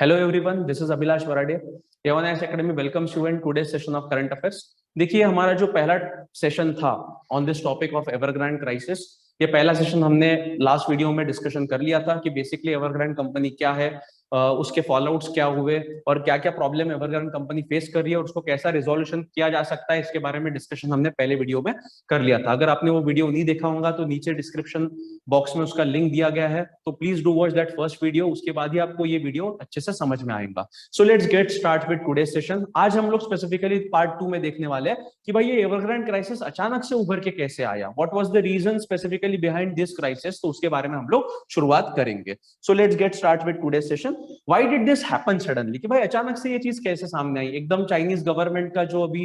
Hello everyone, this is Abhilash Varade. A1S Academy welcomes you in today's session of current affairs. देखिए हमारा जो पहला session था on this topic of Evergrande crisis, ये पहला session हमने लास्ट वीडियो में डिस्कशन कर लिया था कि बेसिकली एवरग्रांड कंपनी क्या है, उसके फॉलोआउट्स क्या हुए और क्या क्या प्रॉब्लम एवरग्रांड कंपनी फेस कर रही है और उसको कैसा रिजोल्यूशन किया जा सकता है, इसके बारे में डिस्कशन हमने पहले वीडियो में कर लिया था। अगर आपने वो वीडियो नहीं देखा होगा तो नीचे डिस्क्रिप्शन बॉक्स में उसका लिंक दिया गया है, तो please do watch that first video, उसके बाद ही आपको ये वीडियो अच्छे से समझ में आएगा। सो let's get start with today session. आज हम लोग स्पेसिफिकली पार्ट 2 में देखने वाले हैं कि भाई ये एवरग्रांड क्राइसिस अचानक से उभर के कैसे आया, what was the reason specifically behind this crisis, तो उसके बारे में हम लोग शुरुआत करेंगे। So let's get start with today session. Why did this happen suddenly, कि भाई अचानक से ये चीज कैसे सामने आई। एकदम चाइनीज गवर्नमेंट का जो अभी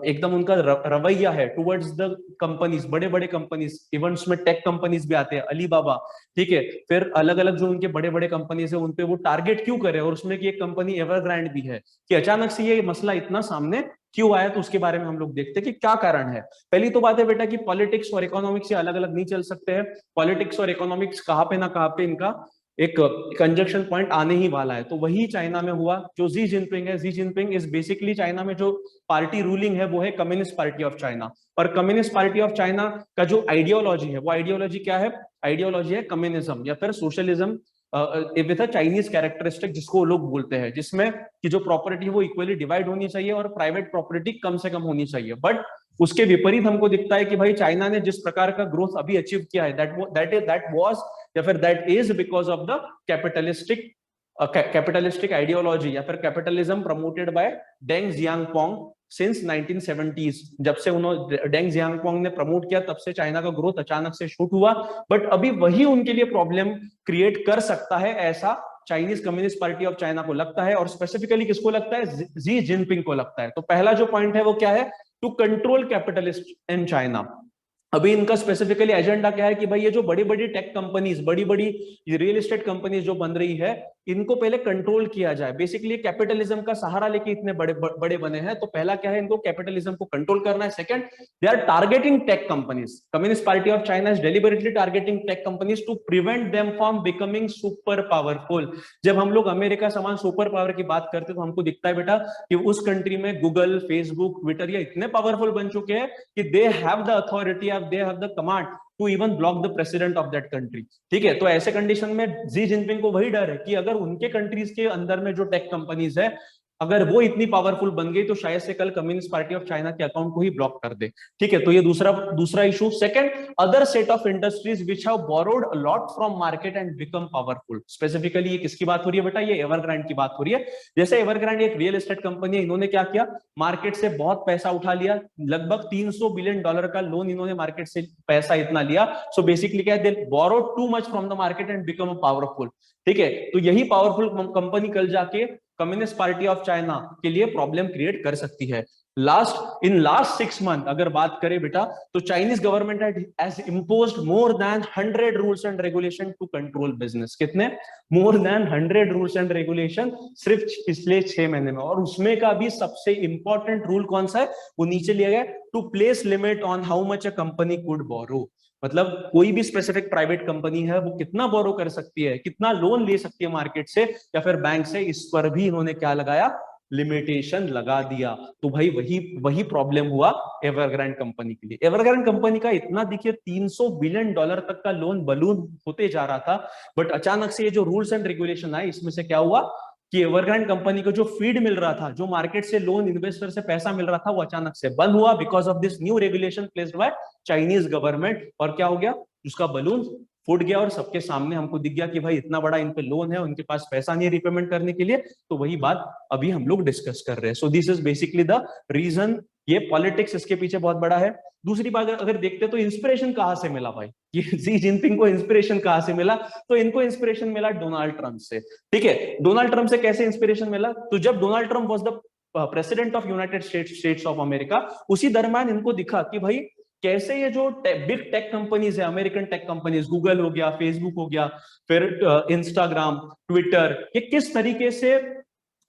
एकदम उनका रवैया है टुवर्ड्स द कंपनीज, बड़े बड़े कंपनीज, इवन उसमें टेक कंपनीज भी आते हैं, अलीबाबा, ठीक है, फिर अलग अलग जो उनके बड़े बड़े कंपनीज है उन पे वो टारगेट क्यों करे, और उसमें की एक कंपनी एवरग्रांड भी है, कि अचानक से ये मसला इतना सामने क्यों आया, तो उसके बारे में हम लोग देखते हैं कि क्या कारण है। पहली तो बात है बेटा कि पॉलिटिक्स और इकोनॉमिक्स अलग अलग नहीं चल सकते हैं। पॉलिटिक्स और इकोनॉमिक्स कहां पे ना कहां पे इनका एक कंजक्शन पॉइंट आने ही वाला है, तो वही चाइना में हुआ। जो जी जिनपिंग है, जी जिनपिंग इज बेसिकली चाइना में जो पार्टी रूलिंग है वो है कम्युनिस्ट पार्टी ऑफ चाइना, और कम्युनिस्ट पार्टी ऑफ चाइना का जो आइडियोलॉजी है वो आइडियोलॉजी क्या है, आइडियोलॉजी है कम्युनिज्म या फिर socialism with a Chinese characteristic, जिसको लोग बोलते हैं, जिसमें कि जो प्रॉपर्टी है वो इक्वली डिवाइड होनी चाहिए और प्राइवेट प्रॉपर्टी कम से कम होनी चाहिए। बट उसके विपरीत हमको दिखता है कि भाई चाइना ने जिस प्रकार का ग्रोथ अभी अचीव किया है, दैट वाज या फिर that is because of the capitalistic ideology या फिर capitalism promoted by Deng Xiaoping since 1970s। जब से उन्होंने डेंग जियांगपोंग ने प्रमोट किया तब से चाइना का ग्रोथ अचानक से शूट हुआ। बट अभी वही उनके लिए प्रॉब्लम क्रिएट कर सकता है, ऐसा Chinese communist party of China को लगता है, और स्पेसिफिकली किसको लगता है, जी जिनपिंग को लगता है। तो पहला जो पॉइंट है वो क्या है, to control capitalist in China. अभी इनका स्पेसिफिकली एजेंडा क्या है कि भाई ये जो बड़ी बड़ी टेक कंपनीज, बड़ी बड़ी रियल एस्टेट कंपनीज जो बन रही है, इनको पहले कंट्रोल किया जाए। बेसिकली कैपिटलिज्म का सहारा लेके इतने बड़े बड़े बने हैं, तो पहला क्या है, इनको कैपिटलिज्म को कंट्रोल करना है। Second, they are targeting tech companies. Communist party of China is deliberately targeting tech companies to prevent them from becoming super powerful. जब हम लोग अमेरिका समान सुपर पावर की बात करते हैं तो हमको दिखता है बेटा कि उस कंट्री में गूगल, फेसबुक, ट्विटर ये इतने पावरफुल बन चुके हैं कि they have the authority, they have the command to even block the president of that country. ठीक है, तो ऐसे कंडीशन में जी जिनपिंग को वही डर है कि अगर उनके कंट्रीज के अंदर में जो टेक कंपनीज है, अगर वो इतनी पावरफुल बन गई तो शायद से कल कम्युनिस्ट पार्टी ऑफ चाइना के अकाउंट को ही ब्लॉक कर दे। ठीक है, तो ये दूसरा issue. Second, other set of industries which have borrowed a lot from market and become powerful. Specifically ये किसकी बात हो रही है बेटा, ये एवरग्रांड की बात हो रही है। जैसे एवरग्रांड एक रियल एस्टेट कंपनी है, इन्होंने क्या किया, मार्केट से बहुत पैसा उठा लिया, लगभग $300 बिलियन का लोन इन्होंने मार्केट से पैसा इतना लिया। सो बेसिकली क्या है, they borrowed too much from the market and become powerful. ठीक है, तो यही पावरफुल कंपनी कल जाके कम्युनिस्ट पार्टी ऑफ चाइना के लिए प्रॉब्लम क्रिएट कर सकती है। लास्ट 6 मंथ अगर बात करें बेटा, तो Chinese government has imposed more than 100 rules and regulation to control business. कितने, more than 100 rules and regulation सिर्फ पिछले 6 महीने में। और उसमें का भी सबसे इंपॉर्टेंट रूल कौन सा है, वो नीचे लिया गया, to place limit on how much a company could borrow. मतलब कोई भी स्पेसिफिक प्राइवेट कंपनी है वो कितना बोरो कर सकती है, कितना लोन ले सकती है मार्केट से या फिर बैंक से, इस पर भी इन्होंने क्या लगाया, लिमिटेशन लगा दिया। तो भाई वही प्रॉब्लम हुआ एवरग्रांड कंपनी के लिए। एवरग्रांड कंपनी का इतना देखिए $300 बिलियन तक का लोन बलून होते जा रहा था, बट अचानक से ये जो रूल्स एंड रेगुलेशन आए, इसमें से क्या हुआ कि एवरग्रांड कंपनी को जो फीड मिल रहा था, जो मार्केट से लोन, इन्वेस्टर से पैसा मिल रहा था, वो अचानक से बंद हुआ because of this new regulation placed bye Chinese government. और क्या हो गया, उसका बलून फूट गया और सबके सामने हमको दिख गया कि भाई इतना बड़ा इन पे लोन है, उनके पास पैसा नहीं है रिपेमेंट करने के लिए। तो वही बात अभी हम लोग डिस्कस कर रहे हैं। So this is basically the reason, ये पॉलिटिक्स इसके पीछे बहुत बड़ा है। दूसरी बात अगर देखते तो इंस्पिरेशन कहां से मिला भाई, ये जी जिनपिंग को इंस्पिरेशन कहां से मिला, तो इनको इंस्पिरेशन मिला डोनाल्ड ट्रंप से। ठीक है, डोनाल्ड ट्रंप से कैसे इंस्पिरेशन मिला, तो जब Donald Trump was the president of United states of America, उसी दरम्यान इनको दिखा कि भाई कैसे ये जो बिग टेक कंपनीज है, अमेरिकन टेक कंपनीज, गूगल हो गया, फेसबुक हो गया, फिर इंस्टाग्राम, ट्विटर, ये किस तरीके से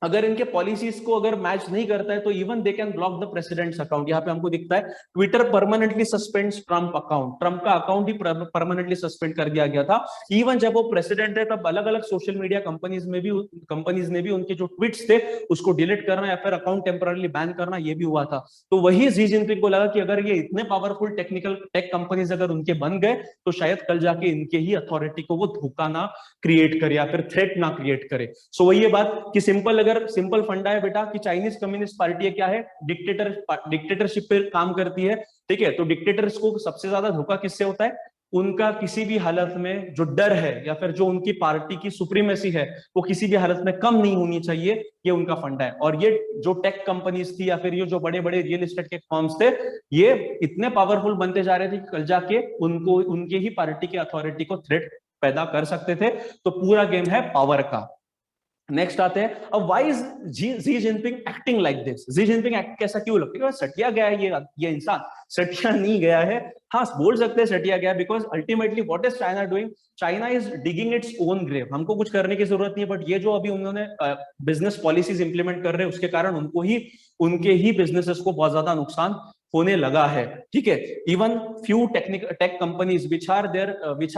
अगर इनके पॉलिसीज को अगर मैच नहीं करता है तो even they can block the president's account. यहाँ पे हमको दिखता है Twitter permanently suspends Trump account, Trump का अकाउंट ही परमानेंटली सस्पेंड कर दिया गया था। इवन जब वो प्रेसिडेंट है तब अलग अलग सोशल मीडिया कंपनीज ने भी उनके जो ट्वीट्स थे उसको डिलीट करना या फिर अकाउंट टेम्पररी बैन करना, ये भी हुआ था। तो वही जी जिनपिंग को लगा कि अगर ये इतने पावरफुल टेक्निकल टेक कंपनीज अगर उनके बन गए तो शायद कल जाके इनके ही अथॉरिटी को वो धोखा ना क्रिएट करे या फिर थ्रेट ना क्रिएट करे। सो वही ये बात कि सिंपल फंडा है बेटा कि चाइनीज कम्युनिस्ट पार्टी क्या है, डिक्टेटरशिप पे काम करती है। ठीक है, तो डिक्टेटर्स को सबसे ज्यादा धोखा किससे होता है? उनका किसी भी हालत में जो डर है या फिर जो उनकी पार्टी की सुप्रीमेसी है वो किसी भी हालत में कम नहीं होनी चाहिए, ये उनका फंडा है। और ये जो टेक कंपनीज थी या फिर ये जो बड़े बड़े रियल एस्टेट के फर्म्स थे, ये इतने पावरफुल बनते जा रहे थे कि कल जाके उनको उनके ही पार्टी के अथॉरिटी को थ्रेट पैदा कर सकते थे। तो पूरा गेम है पावर का। नेक्स्ट आते हैं, अब why is Xi Jinping acting like this? Xi Jinping act कैसा क्यों लगता है? सटिया गया है ये इंसान? सटिया नहीं गया है, हाँ बोल सकते हैं सटिया गया, because ultimately what is China doing? China is digging its own grave. हमको कुछ करने की जरूरत नहीं है, बट ये जो अभी उन्होंने बिजनेस पॉलिसीज इंप्लीमेंट कर रहे हैं उसके कारण उनके ही बिजनेसेस को बहुत ज्यादा नुकसान होने लगा है। ठीक है, even few tech companies which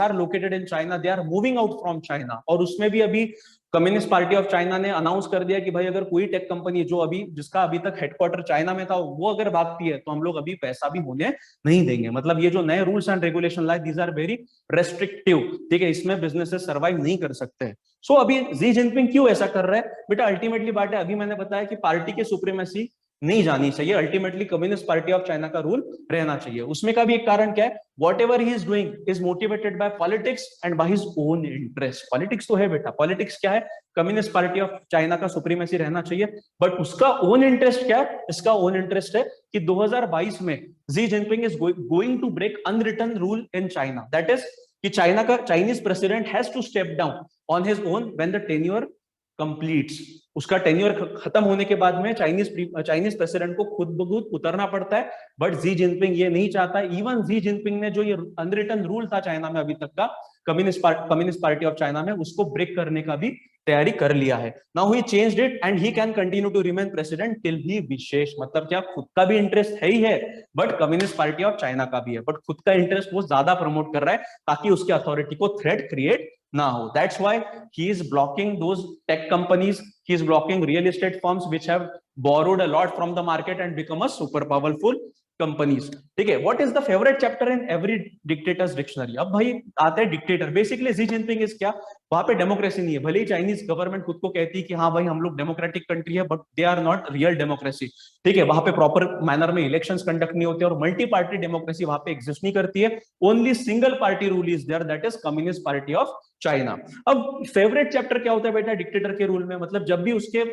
are located in China, they are moving out from China. और उसमें भी अभी कम्युनिस्ट पार्टी ऑफ चाइना ने अनाउंस कर दिया कि भाई अगर कोई टेक कंपनी जिसका अभी तक हेडक्वार्टर चाइना में था वो अगर भागती है तो हम लोग अभी पैसा भी होने नहीं देंगे। मतलब ये जो नए रूल्स एंड रेगुलेशन लाए, दीज आर वेरी रेस्ट्रिक्टिव। ठीक है, इसमें बिजनेसेस सर्वाइव नहीं कर सकते। सो अभी जी जिनपिंग क्यों ऐसा कर रहा है बेटा? अल्टीमेटली बात है, अभी मैंने बताया कि पार्टी की सुप्रीमेसी नहीं जानी चाहिए, ultimately communist party of China का रूल रहना चाहिए। उसमें का भी एक कारण क्या है? What ever he is doing is motivated by politics and by his own interest. Politics तो है बेटा, पॉलिटिक्स क्या है? कम्युनिस्ट पार्टी ऑफ चाइना का सुप्रीमेसी रहना चाहिए, बट उसका ओन इंटरेस्ट क्या है? इसका ओन इंटरेस्ट है कि 2022 में Xi Jinping is going to break unwritten rule in China, that is कि Chinese president has to step down on his own when the tenure completes. उसका टेन्योर खत्म होने के बाद में चाइनीज प्रेसिडेंट को खुद ब खुद उतरना पड़ता है, बट जी जिनपिंग ये नहीं चाहता। इवन जी जिनपिंग ने जो ये अनरिटन रूल था चाइना में अभी तक का, कम्युनिस्ट पार्टी ऑफ चाइना में, उसको ब्रेक करने का भी तैयारी कर लिया है। Now he changed it and he can continue to remain president till he wishes. मतलब क्या, खुद का भी इंटरेस्ट है ही है, but communist party of China का भी है, बट खुद का इंटरेस्ट वो ज्यादा प्रमोट कर रहा है ताकि उसके अथॉरिटी को थ्रेट क्रिएट ना हो। That's why he is blocking those tech companies. He is blocking real estate firms which have borrowed a lot from the market and become a super powerful companies. ठीक है, what is the favorite chapter in every dictator's dictionary? अब भाई आते हैं dictator. Basically Xi Jinping is क्या? वहां पे democracy नहीं है। भले ही चाइनीज गवर्नमेंट खुद को कहती है कि हाँ भाई हम लोग डेमोक्रेटिक कंट्री है, but they are not real democracy. ठीक है, वहां पे प्रॉपर मैनर में इलेक्शंस कंडक्ट नहीं होते और मल्टी पार्टी डेमोक्रेसी वहां पे एग्जिस्ट नहीं करती है। Only single party rule is there, that is communist party of China. अब फेवरेट चैप्टर क्या होता है बेटा डिक्टेटर के रूल में? मतलब जब भी उसके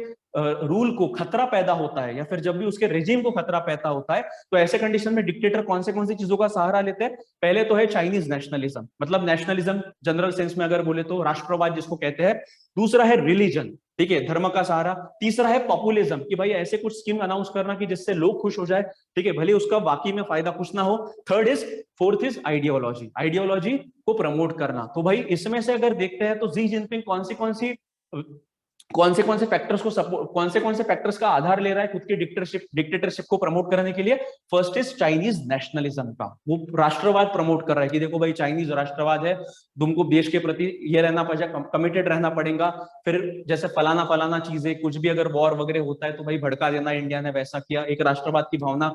रूल को खतरा पैदा होता है या फिर जब भी उसके रेजिम को खतरा पैदा होता है, तो ऐसे कंडीशन में डिक्टेटर कौन सी चीजों का सहारा लेते हैं? पहले तो है चाइनीज नेशनलिज्म, मतलब नेशनलिज्म जनरल सेंस में अगर बोले तो राष्ट्रवाद जिसको कहते हैं। दूसरा है रिलीजन, ठीक है, धर्म का सहारा। तीसरा है पॉपुलिज्म, कि भाई ऐसे कुछ स्कीम अनाउंस करना कि जिससे लोग खुश हो जाए, ठीक है, भले उसका बाकी में फायदा कुछ ना हो। फोर्थ इज आइडियोलॉजी, आइडियोलॉजी को प्रमोट करना। तो भाई इसमें से अगर देखते हैं तो जी जिनपिंग कौन से फैक्टर्स को सपोर्ट, कौन से फैक्टर्स का आधार ले रहा है खुद की डिक्टेटरशिप को प्रमोट करने के लिए? फर्स्ट इज चाइनीज नेशनलिज्म का, वो राष्ट्रवाद प्रमोट कर रहा है कि देखो भाई चाइनीज राष्ट्रवाद है, तुमको देश के प्रति ये रहना पड़ेगा, कमिटेड रहना पड़ेगा। फिर जैसे फलाना चीजें, कुछ भी अगर वॉर वगैरह होता है तो भाई भड़का देना, इंडिया ने वैसा किया, एक राष्ट्रवाद की भावना,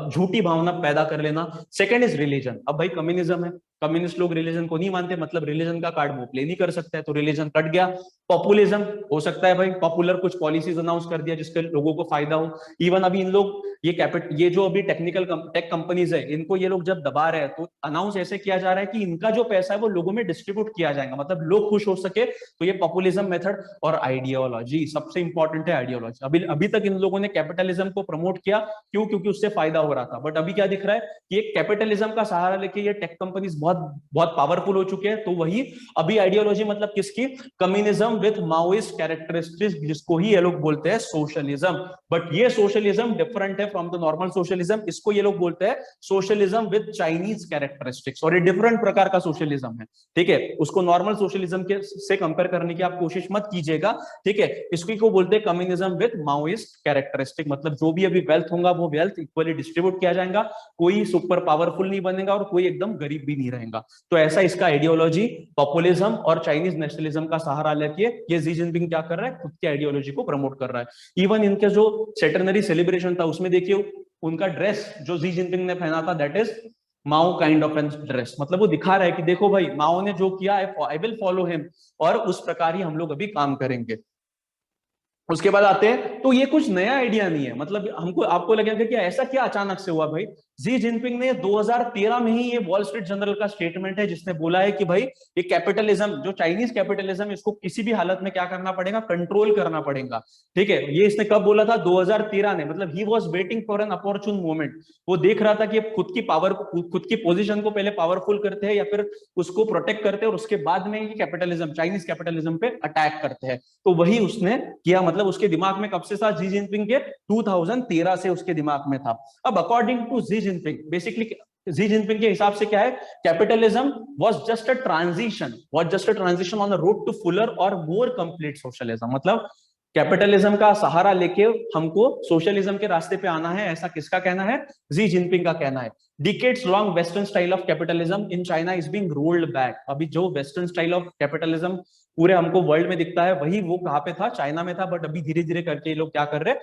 झूठी भावना पैदा कर लेना। Second is religion. अब भाई कम्युनिज्म है, कम्युनिस्ट लोग रिलीजन को नहीं मानते, मतलब रिलीजन का कार्ड वो प्ले नहीं कर सकता है, तो रिलीजन कट गया। पॉपुलिज्म हो सकता है भाई पॉपुलर कुछ पॉलिसीज अनाउंस कर दिया जिसके लोगों को फायदा हो। इवन अभी इन लोग ये जो अभी टेक कंपनीज है, इनको ये लोग जब दबा रहे हैं तो अनाउंस ऐसे किया जा रहा है कि इनका जो पैसा है वो लोगों में डिस्ट्रीब्यूट किया जाएगा, मतलब लोग खुश हो सके। तो ये पॉपुलिज्म मेथड। और आइडियोलॉजी, सबसे इंपॉर्टेंट है आइडियोलॉजी। अभी तक इन लोगों ने कैपिटलिज्म को प्रमोट किया, क्यों? क्योंकि उससे फायदा हो रहा था। बट अभी क्या दिख रहा है कि एक कैपिटलिज्म का सहारा लेके ये टेक कंपनीज बहुत बहुत बहुत पावरफुल हो चुके हैं। तो वही अभी आइडियोलॉजी मतलब किसकी, कम्युनिज्म विथ माओइस्ट कैरेक्टरिस्टिक्स, जिसको ही ये लोग बोलते हैं सोशलिज्म। बट ये सोशलिज्म डिफरेंट है फ्रॉम द नॉर्मल सोशलिज्म। इसको ये लोग बोलते हैं सोशलिज्म विद चाइनीज कैरेक्टरिस्टिक्स, और ये डिफरेंट प्रकार का सोशलिज्म है। ठीक है, उसको नॉर्मल सोशलिज्म के से कंपेयर करने की आप कोशिश मत कीजिएगा। ठीक है, इसको को बोलते हैं कम्युनिज्म विद माओइस्ट कैरेक्टरिस्टिक, मतलब जो भी अभी वेल्थ होगा वो वेल्थ इक्वली डिस्ट्रीब्यूट किया जाएगा, कोई सुपर पावरफुल नहीं बनेगा और कोई एकदम गरीब भी नहीं रहेगा। तो ऐसा इसका आइडियोलॉजी, पॉपुलिज्म और चाइनीज नेशनलिज्म का सहारा लेके ये जी जिनपिंग क्या कर रहा है, खुद की आइडियोलॉजी को प्रमोट कर रहा है। इवन इनके जो सेटेनरी सेलिब्रेशन था उसमें देखिए उनका ड्रेस जो जी जिनपिंग ने पहना था, that is Mao kind of an dress. मतलब वो दिखा रहा है कि देखो भाई माओ ने जो किया है, आई विल फॉलो हिम, और उस प्रकार ही हम लोग अभी काम करेंगे। उसके बाद आते हैं, तो ये कुछ नया आइडिया नहीं है, मतलब हमको आपको लगेगा कि ऐसा क्या अचानक से हुआ भाई। जी जिनपिंग ने 2013 में ही, ये वॉल स्ट्रीट जर्नल का स्टेटमेंट है जिसने बोला है कि भाई ये कैपिटलिज्म, जो चाइनीज कैपिटलिज्म, इसको किसी भी हालत में क्या करना पड़ेगा, कंट्रोल करना पड़ेगा। ठीक है, ये इसने कब बोला था, 2013 ने, मतलब ही was waiting for an opportune moment. वो देख रहा था कि खुद की पावर को, खुद की पोजीशन को पहले पावरफुल करते हैं या फिर उसको प्रोटेक्ट करते हैं, और उसके बाद में ये कैपिटलिज्म, चाइनीज कैपिटलिज्म पे अटैक करते हैं। तो वही उसने किया, मतलब उसके दिमाग में कब से था, जी जिनपिंग के 2013 से उसके दिमाग में था। अब according to Xi Jinping, basically Xi Jinping के हिसाब से क्या है, capitalism was just a transition on the road to fuller और मोर कंप्लीट सोशलिज्म। मतलब कैपिटलिज्म का सहारा लेके हमको सोशलिज्म के रास्ते पे आना है, ऐसा किसका कहना है, जी जिनपिंग का कहना है। Decades long western style of capitalism in China is being rolled back. अभी जो वेस्टर्न स्टाइल ऑफ कैपिटलिज्म पूरे हमको वर्ल्ड में दिखता है, वही वो कहां पे था, चाइना में था। बट अभी धीरे धीरे करके ये लोग क्या कर रहे हैं,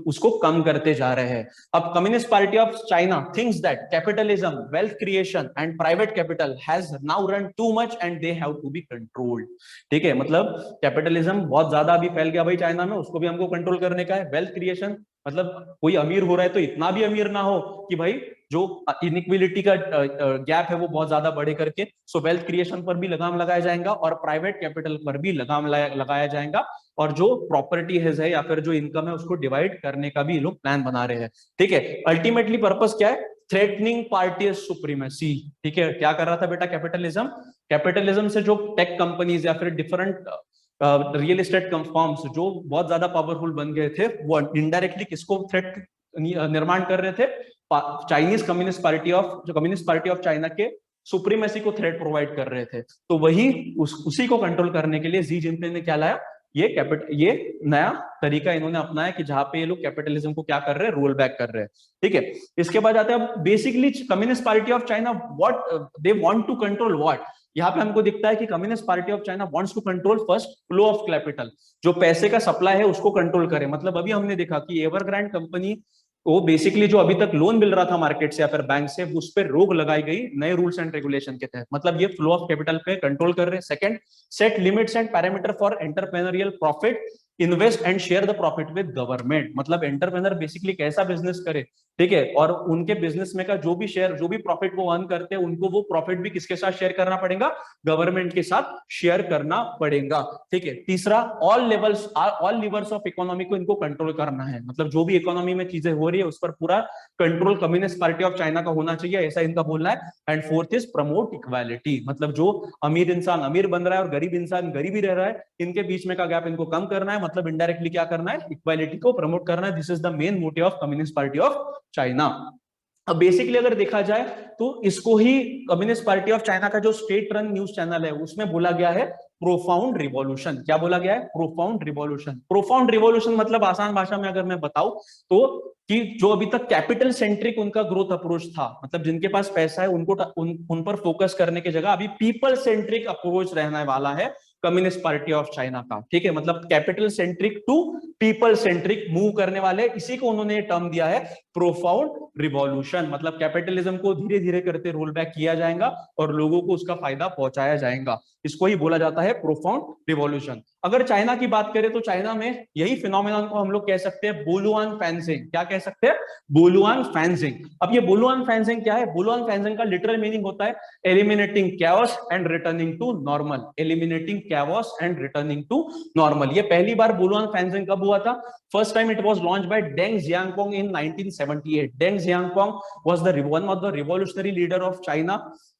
उसको कम करते जा रहे हैं। अब communist party of China thinks that capitalism, wealth creation and private capital has now run too much and they have to be controlled. ठीक है, मतलब कैपिटलिज्म बहुत ज्यादा अभी फैल गया भाई चाइना में, उसको भी हमको कंट्रोल करने का है। वेल्थ क्रिएशन, मतलब कोई अमीर हो रहा है तो इतना भी अमीर ना हो कि भाई जो इनइक्विलिटी का गैप है वो बहुत ज्यादा बढ़े करके। सो वेल्थ क्रिएशन पर भी लगाम लगाया जाएगा और प्राइवेट कैपिटल पर भी लगाम लगाया जाएगा, और जो प्रॉपर्टी है या फिर जो इनकम है उसको डिवाइड करने का भी ये लोग प्लान बना रहे हैं। ठीक है, अल्टीमेटली पर्पस क्या है, थ्रेटनिंग पार्टी सुप्रीमेसी। ठीक है, क्या कर रहा था बेटा कैपिटलिज्म से जो टेक कंपनीज या फिर डिफरेंट रियल एस्टेट फर्म्स जो बहुत ज्यादा पावरफुल बन गए थे, वो इनडायरेक्टली किसको थ्रेट निर्माण कर रहे थे, Chinese communist party of China के सुप्रीमेसी को थ्रेट प्रोवाइड कर रहे थे। तो वही उसी को कंट्रोल करने के लिए जी जिनपिंग ने क्या लाया, ये नया तरीका इन्होंने अपनाया कि जहां पे ये लोग कैपिटलिज्म को क्या कर रहे हैं, रोल बैक कर रहे हैं। ठीक है, इसके बाद आते हैं basically communist party of China, what they want to control what. यहाँ पे हमको दिखता है कि communist party of China wants to control first flow of capital, जो पैसे का सप्लाई है उसको कंट्रोल करे। मतलब अभी हमने देखा कि एवरग्रांड कंपनी वो बेसिकली जो अभी तक लोन मिल रहा था मार्केट से या फिर बैंक से, उस पर रोक लगाई गई नए रूल्स एंड रेगुलेशन के तहत। मतलब ये फ्लो ऑफ कैपिटल पे कंट्रोल कर रहे हैं। Second, set limits and parameter for entrepreneurial profit, invest and share the profit with government. मतलब एंटरप्रेन्योर बेसिकली कैसा बिजनेस करे, ठीक है, और उनके बिजनेस में का जो भी शेयर, जो भी प्रॉफिट वो अर्न करते हैं, उनको वो प्रॉफिट भी किसके साथ शेयर करना पड़ेगा, गवर्नमेंट के साथ शेयर करना पड़ेगा। ठीक है, तीसरा, ऑल लीवर्स ऑफ इकोनॉमी को इनको कंट्रोल करना है। मतलब जो भी इकोनॉमी में चीजें हो रही है उस पर पूरा control communist party of China का होना चाहिए, ऐसा इनका बोलना है। And fourth is promote equality. मतलब जो अमीर इंसान अमीर बन रहा है और गरीब इंसान गरीब ही रह रहा है, इनके बीच में का गैप इनको कम करना है। मतलब इनडायरेक्टली क्या करना है, इक्वालिटी को प्रमोट करना है। This is the main motive of communist party of China. अब बेसिकली अगर देखा जाए तो इसको ही कम्युनिस्ट पार्टी ऑफ चाइना का जो स्टेट रन न्यूज चैनल है उसमें बोला गया है प्रोफाउंड रिवॉल्यूशन। क्या बोला गया है, प्रोफाउंड रिवॉल्यूशन। प्रोफाउंड रिवॉल्यूशन मतलब आसान भाषा में अगर मैं बताऊं तो कि जो अभी तक कैपिटल सेंट्रिक उनका ग्रोथ अप्रोच था, मतलब जिनके पास पैसा है उनको उन पर फोकस करने की जगह अभी पीपल सेंट्रिक अप्रोच रहने वाला है कम्युनिस्ट पार्टी ऑफ चाइना का। ठीक है, मतलब capital centric to people centric move करने वाले, इसी को उन्होंने टर्म दिया है प्रोफाउंड रिवॉल्यूशन। मतलब कैपिटलिज्म को धीरे धीरे करते रोल बैक किया जाएगा और लोगों को उसका फायदा पहुंचाया जाएगा। इसको ही बोला जाता है प्रोफाउंड रिवॉल्यूशन। अगर चाइना की बात करें तो चाइना में यही फिनोमेनन को हम लोग कह सकते हैं बोलुआन फैंसिंग। क्या कह सकते हैं, बोलुआन फैंसिंग। अब ये बोलुआन फैंसिंग क्या है, बोलुआन फैंसिंग का लिटरल मीनिंग होता है eliminating chaos and returning to normal. Eliminating chaos and returning to normal. ये पहली बार बुलुआन फैंजिंग कब हुआ था? First time it was launched by Deng Xiaoping in 1978. Deng Xiaoping was the one of the revolutionary leader of China,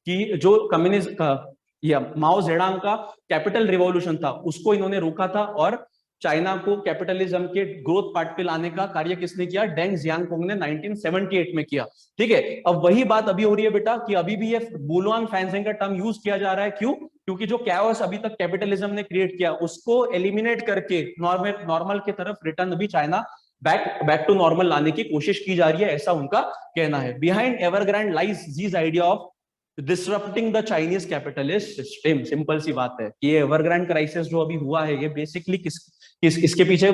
की जो communism या माओ जेडांग का capital revolution था उसको इन्होंने रोका था, और चाइना को कैपिटलिज्म के ग्रोथ पार्ट पे लाने का कार्य किसने किया? डेंग जियांगपोंग ने 1978 में किया। ठीक है, अब वही बात अभी हो रही है बेटा कि अभी भी ये बुलुआन फैंजिंग का टर्म यूज किया जा रहा है। क्यों? क्योंकि जो कैओस अभी तक कैपिटलिज्म ने क्रिएट किया उसको एलिमिनेट करके नॉर्मल की तरफ रिटर्न अभी चाइना बैक टू नॉर्मल लाने की कोशिश की जा रही है, ऐसा उनका कहना है। Behind Evergrande lies this idea of disrupting the Chinese capitalist system. Simple सी बात है कि ये एवरग्रांड क्राइसिस जो अभी हुआ है ये बेसिकली इसके पीछे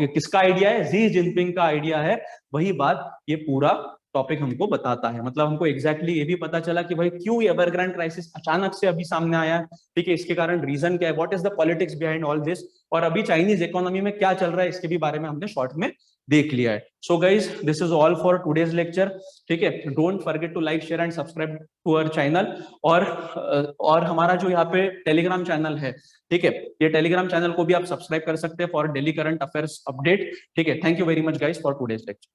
किसका आइडिया है? शी जिनपिंग का आइडिया है। वही बात ये पूरा टॉपिक हमको बताता है। मतलब हमको एग्जैक्टली ये भी पता चला कि भाई क्यों एवरग्रांड क्राइसिस अचानक से अभी सामने आया है। ठीक है, इसके कारण रीजन क्या है, what is the politics behind all this, और अभी चाइनीज इकोनॉमी में क्या चल रहा है इसके भी बारे में हमने शॉर्ट में देख लिया है। So guys, this is all for today's lecture. ठीक है, don't forget to like share and subscribe to our channel. और हमारा जो यहाँ पे टेलीग्राम चैनल है, ठीक है, ये टेलीग्राम चैनल को भी आप सब्सक्राइब कर सकते हैं for daily current affairs update. ठीक है, thank you very much guys for today's lecture.